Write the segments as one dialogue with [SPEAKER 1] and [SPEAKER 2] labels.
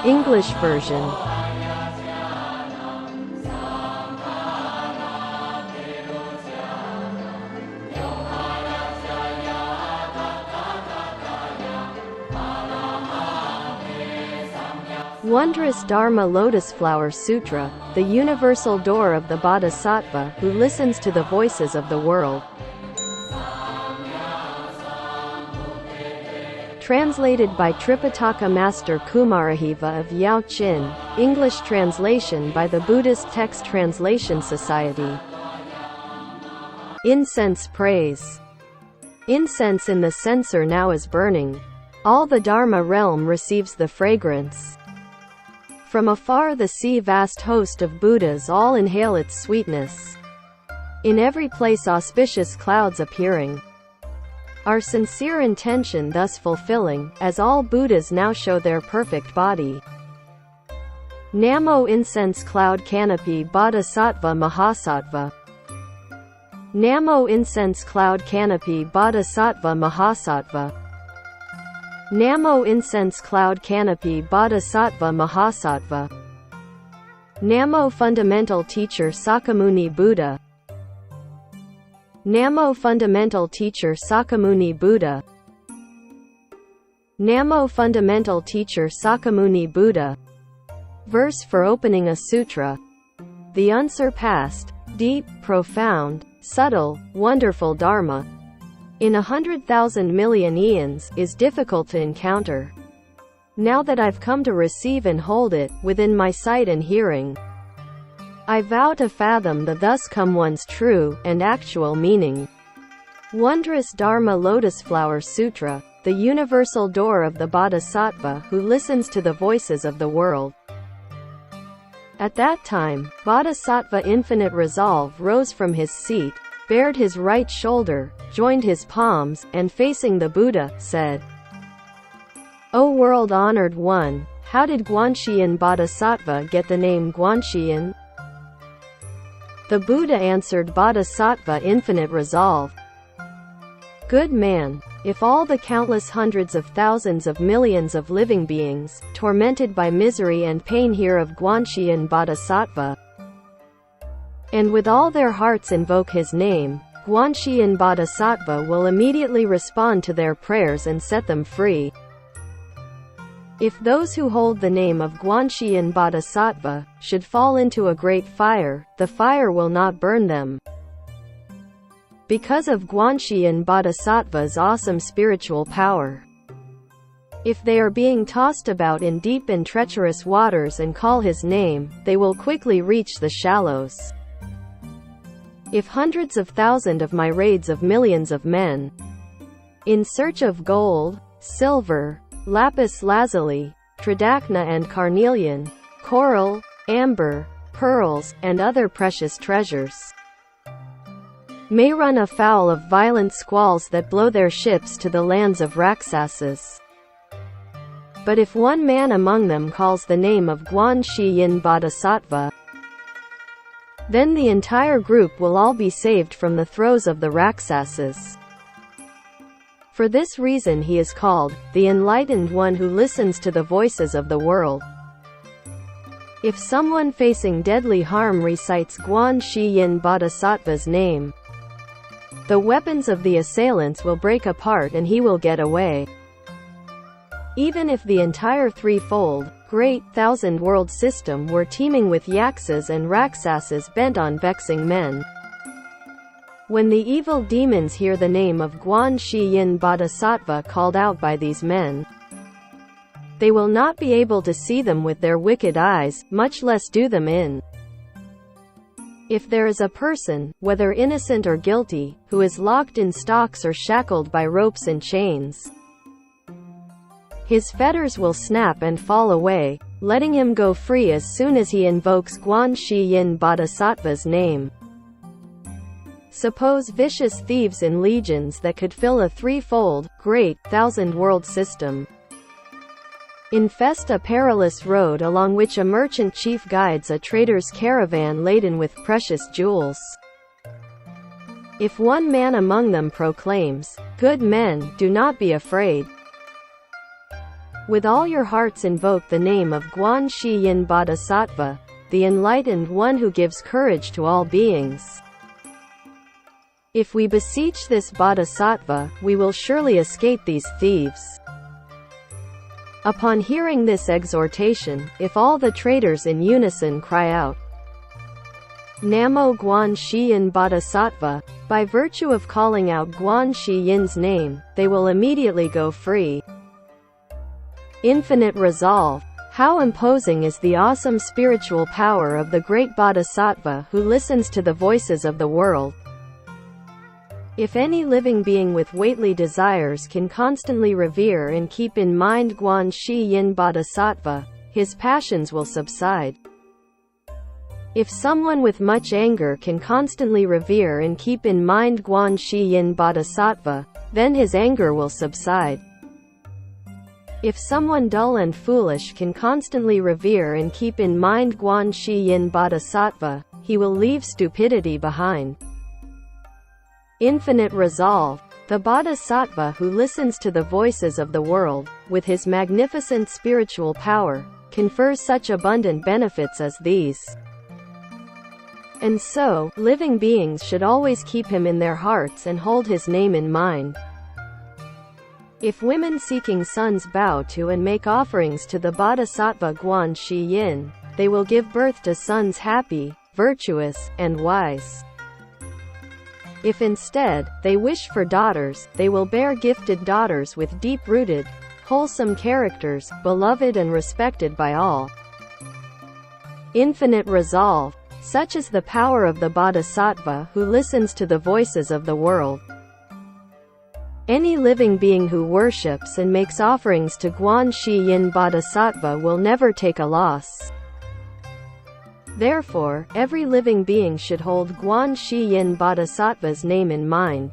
[SPEAKER 1] English version. Wondrous Dharma Lotus Flower Sutra, the universal door of the Bodhisattva who listens to the voices of the world. Translated by Tripitaka Master Kumarajiva of Guanshiyin, English translation by the Buddhist Text Translation Society. Incense praise. Incense in the censer now is burning. All the Dharma realm receives the fragrance. From afar the sea vast host of Buddhas all inhale its sweetness. In every place auspicious clouds appearing. Our sincere intention thus fulfilling, as all Buddhas now show their perfect body. Namo incense cloud canopy Bodhisattva Mahasattva. Namo incense cloud canopy Bodhisattva Mahasattva. Namo incense cloud canopy Bodhisattva Mahasattva. Namo fundamental teacher Sakyamuni Buddha. Namo fundamental teacher Sakyamuni Buddha. Namo fundamental teacher Sakyamuni Buddha. Verse for opening a sutra. The unsurpassed, deep, profound, subtle, wonderful Dharma, in 100,000 million eons, is difficult to encounter. Now that I've come to receive and hold it, within my sight and hearing, I vow to fathom the thus come one's true, and actual meaning. Wondrous Dharma Lotus Flower Sutra, the universal door of the Bodhisattva who listens to the voices of the world. At that time, Bodhisattva Infinite Resolve rose from his seat, bared his right shoulder, joined his palms, and facing the Buddha, said, O world-honored one, how did Guanshiyin Bodhisattva get the name Guanshiyin? The Buddha answered Bodhisattva Infinite Resolve. Good man, if all the countless hundreds of thousands of millions of living beings, tormented by misery and pain hear of Guanshiyin Bodhisattva, and with all their hearts invoke his name, Guanshiyin Bodhisattva will immediately respond to their prayers and set them free. If those who hold the name of Guanshiyin Bodhisattva should fall into a great fire, the fire will not burn them. Because of Guanshiyin Bodhisattva's awesome spiritual power. If they are being tossed about in deep and treacherous waters and call his name, they will quickly reach the shallows. If hundreds of thousands of myriads of millions of men, in search of gold, silver, lapis lazuli, tridacna and carnelian, coral, amber, pearls, and other precious treasures, may run afoul of violent squalls that blow their ships to the lands of Raksasas. But if one man among them calls the name of Guanshiyin Bodhisattva, then the entire group will all be saved from the throes of the Raksasas. For this reason he is called, the enlightened one who listens to the voices of the world. If someone facing deadly harm recites Guanshiyin Bodhisattva's name, the weapons of the assailants will break apart and he will get away. Even if the entire threefold, great, thousand-world system were teeming with yaksas and raksasas bent on vexing men, when the evil demons hear the name of Guanshiyin Bodhisattva called out by these men, they will not be able to see them with their wicked eyes, much less do them in. If there is a person, whether innocent or guilty, who is locked in stocks or shackled by ropes and chains, his fetters will snap and fall away, letting him go free as soon as he invokes Guanshiyin Bodhisattva's name. Suppose vicious thieves in legions that could fill a threefold, great, thousand-world system infest a perilous road along which a merchant chief guides a trader's caravan laden with precious jewels. If one man among them proclaims, "Good men, do not be afraid. With all your hearts invoke the name of Guanshiyin Bodhisattva, the enlightened one who gives courage to all beings. If we beseech this Bodhisattva, we will surely escape these thieves. Upon hearing this exhortation, if all the traders in unison cry out, Namo Guanshiyin Bodhisattva, by virtue of calling out Guanshiyin's name, they will immediately go free. Infinite resolve. How imposing is the awesome spiritual power of the great Bodhisattva who listens to the voices of the world. If any living being with weighty desires can constantly revere and keep in mind Guanshiyin Bodhisattva, his passions will subside. If someone with much anger can constantly revere and keep in mind Guanshiyin Bodhisattva, then his anger will subside. If someone dull and foolish can constantly revere and keep in mind Guanshiyin Bodhisattva, he will leave stupidity behind. Infinite resolve. The Bodhisattva who listens to the voices of the world, with his magnificent spiritual power, confers such abundant benefits as these. And so, living beings should always keep him in their hearts and hold his name in mind. If women seeking sons bow to and make offerings to the Bodhisattva Guanshiyin, they will give birth to sons happy, virtuous, and wise. If instead, they wish for daughters, they will bear gifted daughters with deep-rooted, wholesome characters, beloved and respected by all. Infinite resolve. Such is the power of the Bodhisattva who listens to the voices of the world. Any living being who worships and makes offerings to Guanshiyin Bodhisattva will never take a loss. Therefore, every living being should hold Guanshiyin Bodhisattva's name in mind.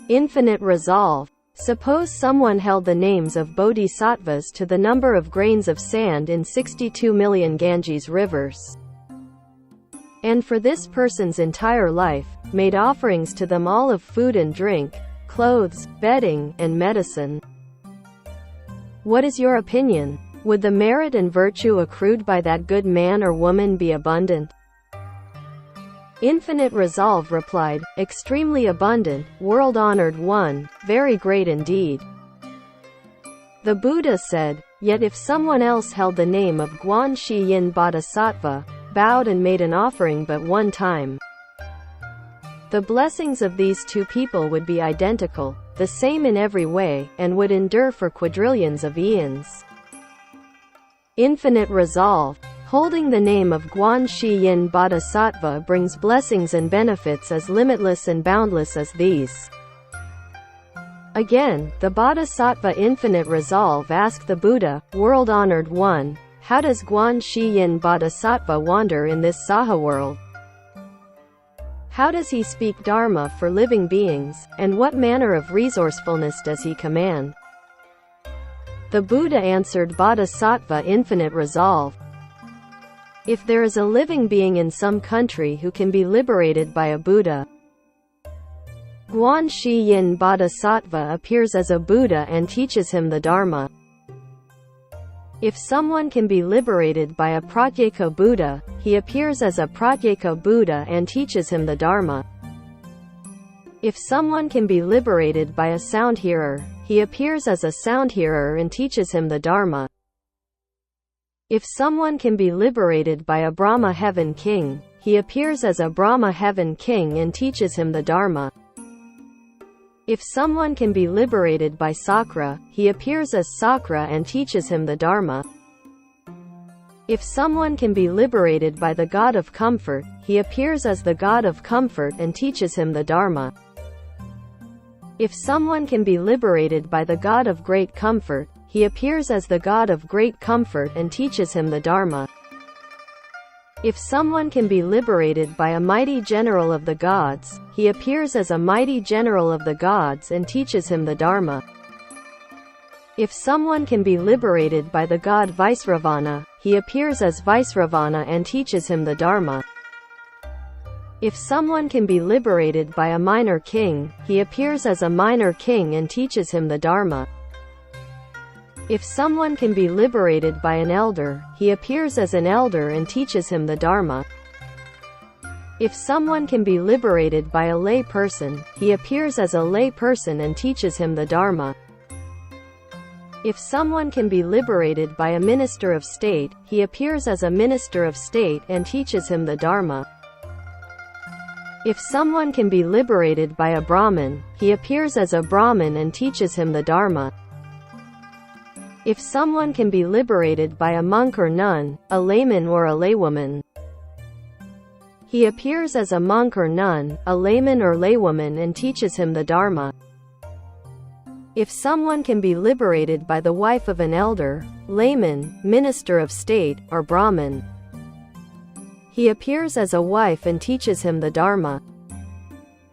[SPEAKER 1] Infinite resolve. Suppose someone held the names of bodhisattvas to the number of grains of sand in 62 million Ganges rivers, and for this person's entire life, made offerings to them all of food and drink, clothes, bedding, and medicine. What is your opinion? Would the merit and virtue accrued by that good man or woman be abundant? Infinite resolve replied, extremely abundant, world-honored one, very great indeed. The Buddha said, yet if someone else held the name of Guanshiyin Bodhisattva, bowed and made an offering but one time, the blessings of these two people would be identical, the same in every way, and would endure for quadrillions of eons. Infinite resolve. Holding the name of Guanshiyin Bodhisattva brings blessings and benefits as limitless and boundless as these. Again, the Bodhisattva Infinite Resolve asked the Buddha, world-honored one, how does Guanshiyin Bodhisattva wander in this Saha world? How does he speak Dharma for living beings, and what manner of resourcefulness does he command? The Buddha answered Bodhisattva Infinite Resolve. If there is a living being in some country who can be liberated by a Buddha, Guanshiyin Bodhisattva appears as a Buddha and teaches him the Dharma. If someone can be liberated by a Pratyeka Buddha, he appears as a Pratyeka Buddha and teaches him the Dharma. If someone can be liberated by a sound hearer, he appears as a sound hearer and teaches him the Dharma. If someone can be liberated by a Brahma Heaven King, he appears as a Brahma Heaven King and teaches him the Dharma. If someone can be liberated by Sakra, he appears as Sakra and teaches him the Dharma. If someone can be liberated by the God of Comfort, he appears as the God of Comfort and teaches him the Dharma. If someone can be liberated by the God of Great Comfort, he appears as the God of Great Comfort and teaches him the Dharma. If someone can be liberated by a mighty general of the gods, he appears as a mighty general of the gods and teaches him the Dharma. If someone can be liberated by the god Vaisravana, he appears as Vaisravana and teaches him the Dharma. If someone can be liberated by a minor king, he appears as a minor king and teaches him the Dharma. If someone can be liberated by an elder, he appears as an elder and teaches him the Dharma. If someone can be liberated by a lay person, he appears as a lay person and teaches him the Dharma. If someone can be liberated by a minister of state, he appears as a minister of state and teaches him the Dharma. If someone can be liberated by a Brahmin, he appears as a Brahmin and teaches him the Dharma. If someone can be liberated by a monk or nun, a layman or a laywoman, he appears as a monk or nun, a layman or laywoman and teaches him the Dharma. If someone can be liberated by the wife of an elder, layman, minister of state, or Brahmin, he appears as a wife and teaches him the Dharma.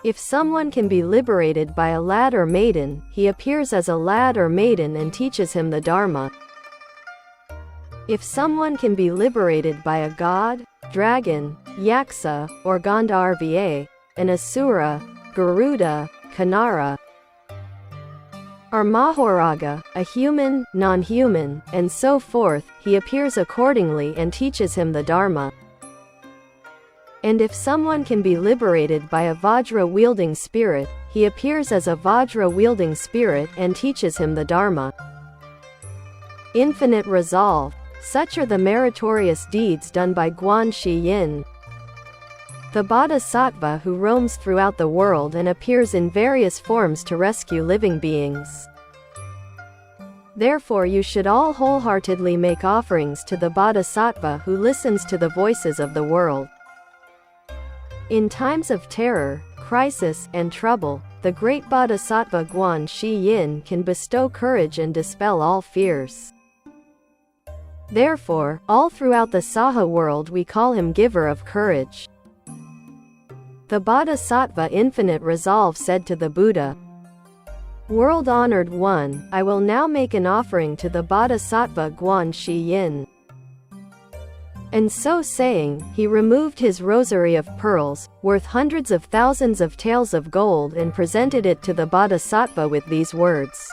[SPEAKER 1] If someone can be liberated by a lad or maiden, he appears as a lad or maiden and teaches him the Dharma. If someone can be liberated by a god, dragon, yaksa, or Gandharva, an asura, Garuda, Kanara, or Mahoraga, a human, non-human, and so forth, he appears accordingly and teaches him the Dharma. And if someone can be liberated by a Vajra-wielding spirit, he appears as a Vajra-wielding spirit and teaches him the Dharma. Infinite resolve. Such are the meritorious deeds done by Guanshiyin, the Bodhisattva who roams throughout the world and appears in various forms to rescue living beings. Therefore you should all wholeheartedly make offerings to the Bodhisattva who listens to the voices of the world. In times of terror, crisis, and trouble, the great Bodhisattva Guanshiyin can bestow courage and dispel all fears. Therefore, all throughout the Saha world we call him giver of courage. The Bodhisattva Infinite Resolve said to the Buddha, "World-honored one, I will now make an offering to the Bodhisattva Guanshiyin." And so saying, he removed his rosary of pearls, worth hundreds of thousands of taels of gold and presented it to the Bodhisattva with these words.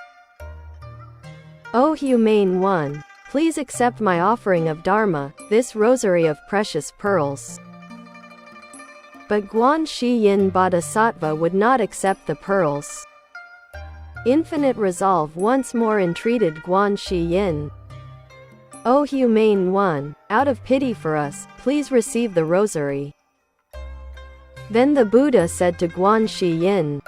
[SPEAKER 1] "O humane one, please accept my offering of Dharma, this rosary of precious pearls." But Guanshiyin Bodhisattva would not accept the pearls. Infinite Resolve once more entreated Guanshiyin, "O humane one, out of pity for us, please receive the rosary." Then the Buddha said to Guanshiyin,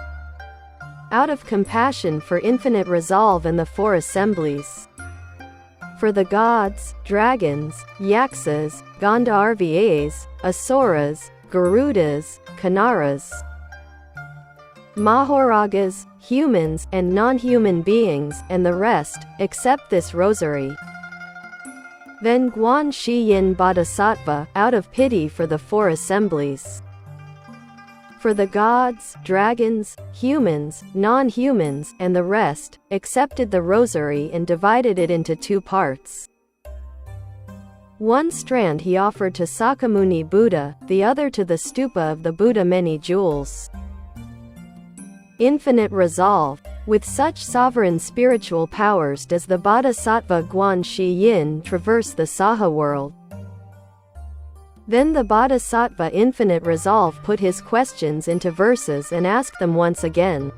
[SPEAKER 1] "Out of compassion for Infinite Resolve and the four assemblies, for the gods, dragons, yaksas, Gandharvas, asuras, Garudas, Kanaras, Mahoragas, humans, and non-human beings, and the rest, accept this rosary." Then Guanshiyin Bodhisattva, out of pity for the four assemblies, for the gods, dragons, humans, non-humans, and the rest, accepted the rosary and divided it into two parts. One strand he offered to Sakyamuni Buddha, the other to the stupa of the Buddha Many Jewels. Infinite Resolve. With such sovereign spiritual powers does the Bodhisattva Guanshiyin traverse the Saha world. Then the Bodhisattva Infinite Resolve put his questions into verses and asked them once again.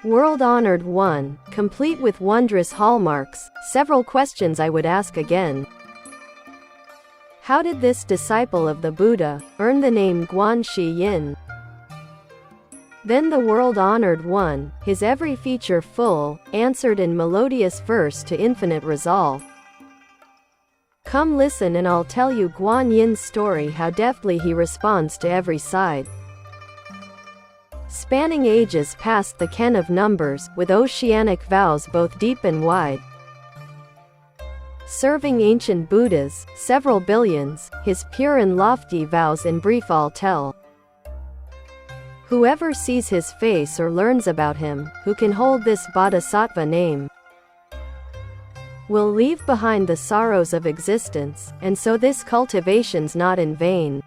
[SPEAKER 1] World-honored one, complete with wondrous hallmarks, several questions I would ask again. How did this disciple of the Buddha earn the name Guanshiyin? Then the world-honored one, his every feature full, answered in melodious verse to Infinite Resolve. Come listen and I'll tell you Guanyin's story, how deftly he responds to every side. Spanning ages past the ken of numbers, with oceanic vows both deep and wide. Serving ancient Buddhas, several billions, his pure and lofty vows in brief I'll tell. Whoever sees his face or learns about him, who can hold this Bodhisattva name, will leave behind the sorrows of existence, and so this cultivation's not in vain.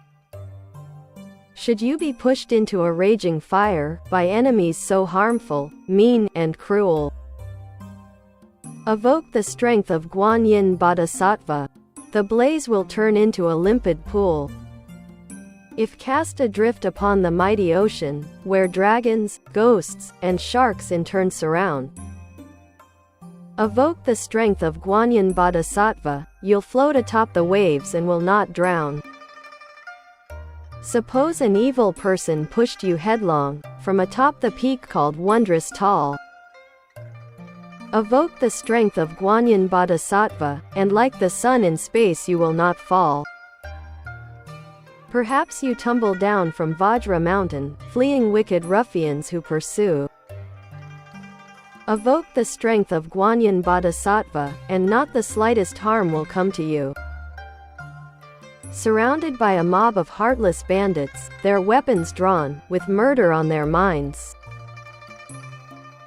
[SPEAKER 1] Should you be pushed into a raging fire, by enemies so harmful, mean, and cruel, Evoke the strength of Guanyin Bodhisattva. The blaze will turn into a limpid pool. If cast adrift upon the mighty ocean, where dragons, ghosts, and sharks in turn surround. Evoke the strength of Guanyin Bodhisattva, you'll float atop the waves and will not drown. Suppose an evil person pushed you headlong, from atop the peak called wondrous tall. Evoke the strength of Guanyin Bodhisattva, and like the sun in space you will not fall. Perhaps you tumble down from Vajra mountain, fleeing wicked ruffians who pursue. Evoke the strength of Guanyin Bodhisattva, and not the slightest harm will come to you. Surrounded by a mob of heartless bandits, their weapons drawn, with murder on their minds.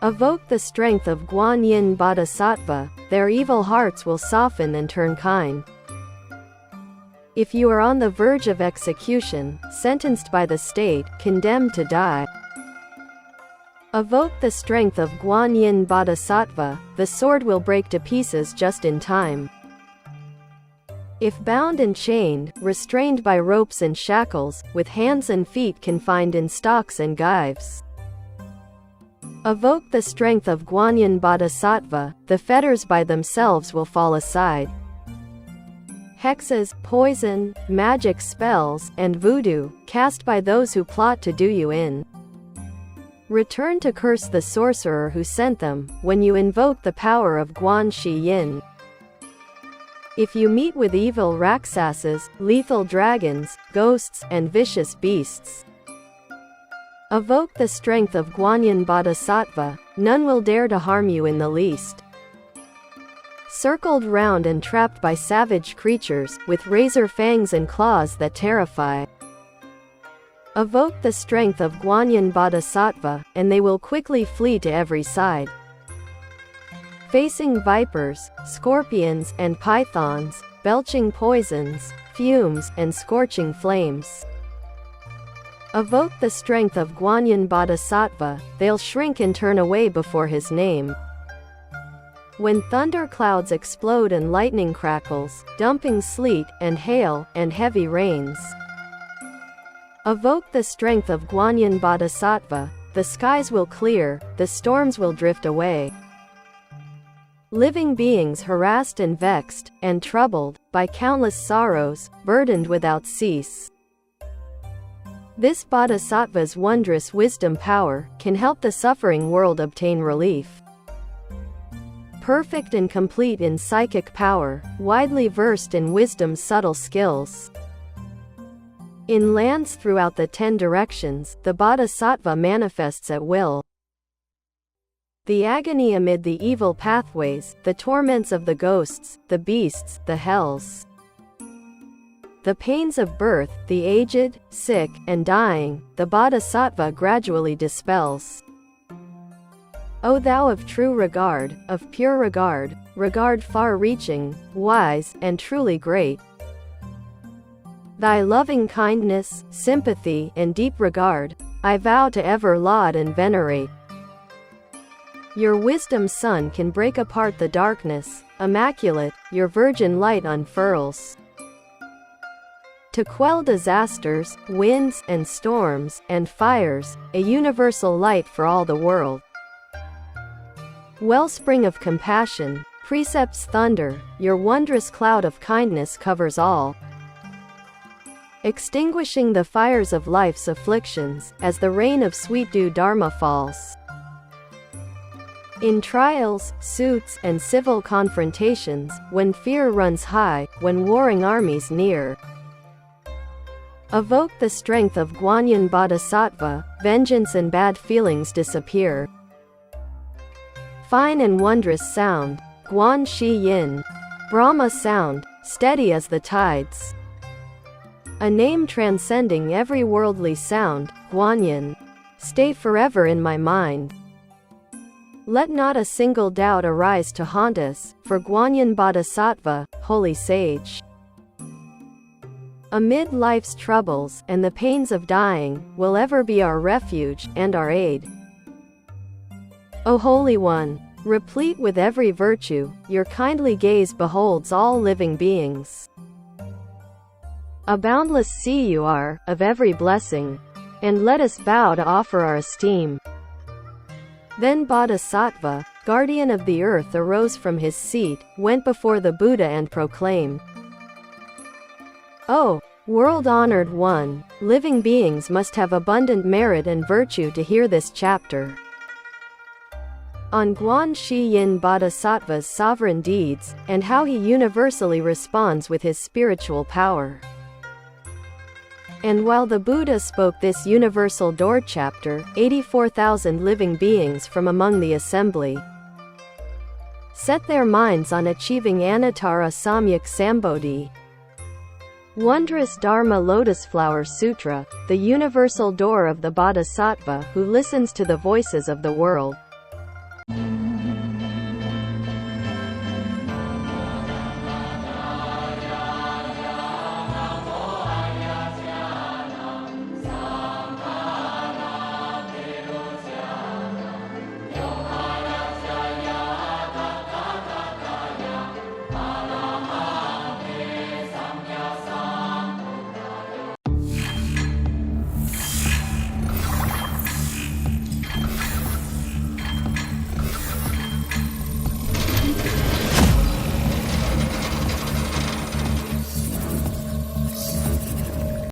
[SPEAKER 1] Evoke the strength of Guanyin Bodhisattva, their evil hearts will soften and turn kind. If you are on the verge of execution, sentenced by the state, condemned to die. Evoke the strength of Guanyin Bodhisattva, the sword will break to pieces just in time. If bound and chained, restrained by ropes and shackles, with hands and feet confined in stocks and gyves. Evoke the strength of Guanyin Bodhisattva, the fetters by themselves will fall aside. Hexes, poison, magic spells, and voodoo, cast by those who plot to do you in. Return to curse the sorcerer who sent them, when you invoke the power of Guanshiyin. If you meet with evil Rakshasas, lethal dragons, ghosts, and vicious beasts. Evoke the strength of Guanyin Bodhisattva, none will dare to harm you in the least. Circled round and trapped by savage creatures, with razor fangs and claws that terrify. Evoke the strength of Guanyin Bodhisattva, and they will quickly flee to every side. Facing vipers, scorpions, and pythons, belching poisons, fumes, and scorching flames. Evoke the strength of Guanyin Bodhisattva, they'll shrink and turn away before his name. When thunder clouds explode and lightning crackles, dumping sleet, and hail, and heavy rains. Evoke the strength of Guanyin Bodhisattva, the skies will clear, the storms will drift away. Living beings harassed and vexed, and troubled, by countless sorrows, burdened without cease. This Bodhisattva's wondrous wisdom power, can help the suffering world obtain relief. Perfect and complete in psychic power, widely versed in wisdom's subtle skills. In lands throughout the 10 directions, the Bodhisattva manifests at will. The agony amid the evil pathways, the torments of the ghosts, the beasts, the hells. The pains of birth, the aged, sick, and dying, the Bodhisattva gradually dispels. O thou of true regard, of pure regard, regard far-reaching, wise, and truly great. Thy loving kindness, sympathy, and deep regard, I vow to ever laud and venerate. Your wisdom sun can break apart the darkness, immaculate, your virgin light unfurls. To quell disasters, winds, and storms, and fires, a universal light for all the world. Wellspring of compassion, precepts thunder, your wondrous cloud of kindness covers all. Extinguishing the fires of life's afflictions, as the rain of sweet dew Dharma falls. In trials, suits, and civil confrontations, when fear runs high, when warring armies near. Evoke the strength of Guanyin Bodhisattva, vengeance and bad feelings disappear. Fine and wondrous sound, Guanshiyin. Brahma sound, steady as the tides. A name transcending every worldly sound, Guanyin. Stay forever in my mind. Let not a single doubt arise to haunt us, for Guanyin Bodhisattva, holy sage. Amid life's troubles, and the pains of dying, will ever be our refuge, and our aid. O Holy One, replete with every virtue, your kindly gaze beholds all living beings. A boundless sea you are, of every blessing, and let us bow to offer our esteem. Then Bodhisattva, guardian of the earth, arose from his seat, went before the Buddha and proclaimed, "O world-honored one, living beings must have abundant merit and virtue to hear this chapter on Guanshiyin Bodhisattva's sovereign deeds, and how he universally responds with his spiritual power." And while the Buddha spoke this universal door chapter, 84,000 living beings from among the assembly set their minds on achieving Anuttara Samyak Sambodhi. Wondrous Dharma Lotus Flower Sutra, the universal door of the Bodhisattva who listens to the voices of the world.